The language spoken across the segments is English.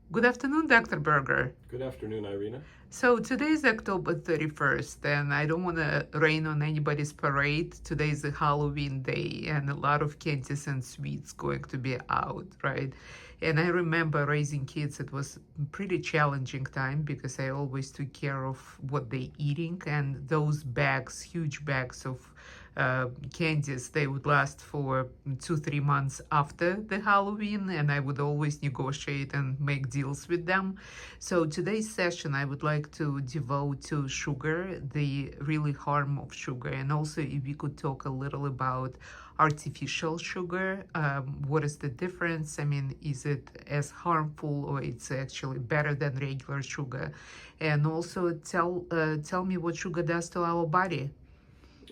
Good afternoon, Dr. Berger. Good afternoon, Irina. So today is October 31st, and I don't want to rain on anybody's parade. Today is a Halloween day, and a lot of candies and sweets going to be out, right? And I remember raising kids, it was a pretty challenging time because I always took care of what they're eating, and those bags, huge bags of candies, they would last for 2, 3 months after the Halloween, and I would always negotiate and make deals with them. So today's session I would like to devote to sugar, the really harm of sugar, and also if we could talk a little about artificial sugar. What is the difference? I mean, is it as harmful or it's actually better than regular sugar? And also tell me what sugar does to our body.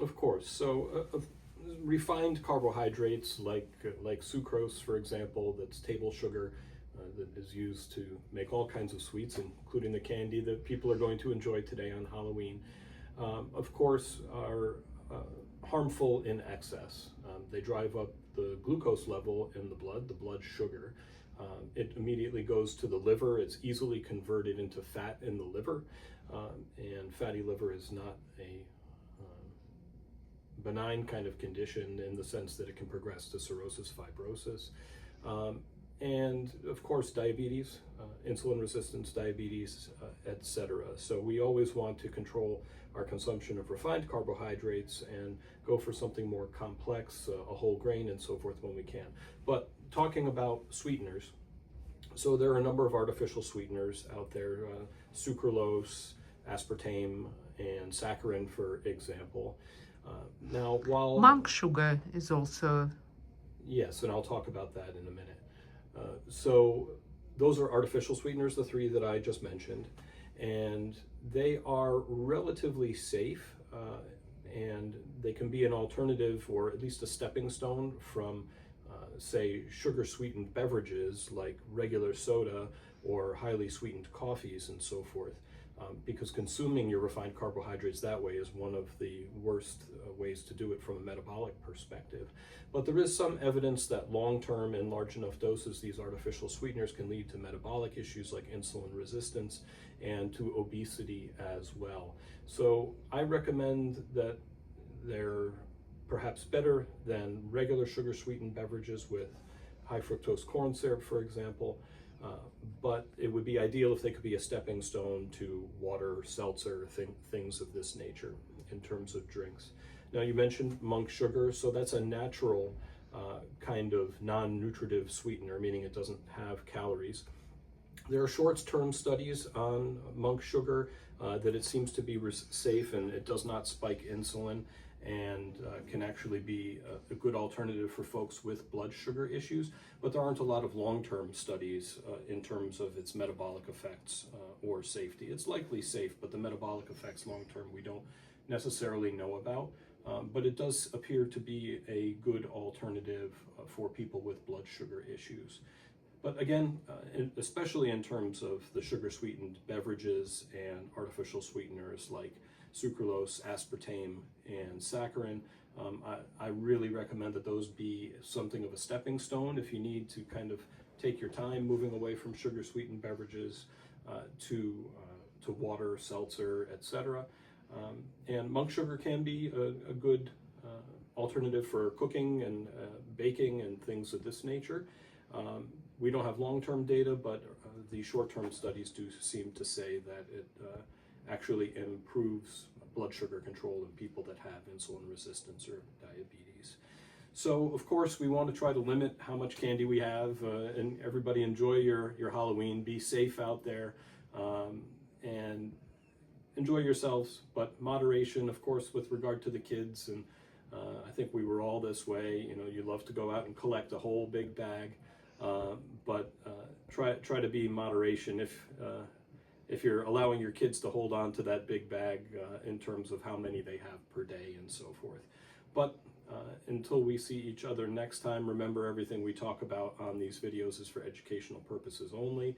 Of course. Refined carbohydrates like sucrose, for example, that's table sugar that is used to make all kinds of sweets, including the candy that people are going to enjoy today on Halloween. Of course, are harmful in excess. They drive up the glucose level in the blood sugar. It immediately goes to the liver. It's easily converted into fat in the liver, and fatty liver is not a benign kind of condition in the sense that it can progress to cirrhosis, fibrosis, and of course diabetes, insulin resistance, diabetes, etc. So we always want to control our consumption of refined carbohydrates and go for something more complex, a whole grain and so forth when we can. But talking about sweeteners, so there are a number of artificial sweeteners out there, sucralose, aspartame, and saccharin, for example. Now, while Monk sugar is also. yes, and I'll talk about that in a minute. So those are artificial sweeteners, the three that I just mentioned, and they are relatively safe, and they can be an alternative or at least a stepping stone from, say, sugar sweetened beverages like regular soda or highly sweetened coffees and so forth. Because consuming your refined carbohydrates that way is one of the worst ways to do it from a metabolic perspective. But there is some evidence that long-term in large enough doses, these artificial sweeteners can lead to metabolic issues like insulin resistance and to obesity as well. So I recommend that they're perhaps better than regular sugar sweetened beverages with high fructose corn syrup, for example. But it would be ideal if they could be a stepping stone to water, seltzer, things of this nature in terms of drinks. Now, you mentioned monk sugar, so that's a natural kind of non-nutritive sweetener, meaning it doesn't have calories. There are short-term studies on monk sugar that it seems to be safe and it does not spike insulin and can actually be a good alternative for folks with blood sugar issues. But there aren't a lot of long-term studies in terms of its metabolic effects or safety. It's likely safe, but the metabolic effects long-term we don't necessarily know about. But it does appear to be a good alternative for people with blood sugar issues. But again, especially in terms of the sugar-sweetened beverages and artificial sweeteners like sucralose, aspartame, and saccharin, I really recommend that those be something of a stepping stone if you need to kind of take your time moving away from sugar-sweetened beverages to water, seltzer, etc. And monk sugar can be a good alternative for cooking and baking and things of this nature. We don't have long-term data, but the short-term studies do seem to say that it actually improves blood sugar control in people that have insulin resistance or diabetes. So, of course, we want to try to limit how much candy we have, and everybody enjoy your Halloween. Be safe out there, and enjoy yourselves, but moderation, of course, with regard to the kids. And I think we were all this way. You know, you love to go out and collect a whole big bag, but try to be moderation if you're allowing your kids to hold on to that big bag in terms of how many they have per day and so forth. But until we see each other next time, remember everything we talk about on these videos is for educational purposes only.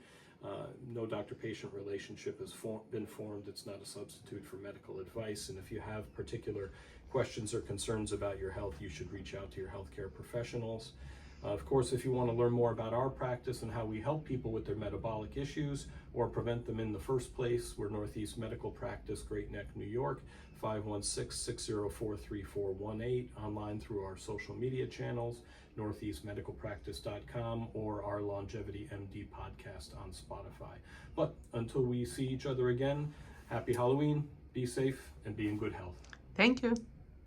No doctor-patient relationship has been formed. It's not a substitute for medical advice. And if you have particular questions or concerns about your health, you should reach out to your healthcare professionals. Of course, if you want to learn more about our practice and how we help people with their metabolic issues or prevent them in the first place, we're Northeast Medical Practice, Great Neck, New York, 516-604-3418, online through our social media channels, northeastmedicalpractice.com, or our Longevity MD podcast on Spotify. But until we see each other again, happy Halloween, be safe, and be in good health. Thank you.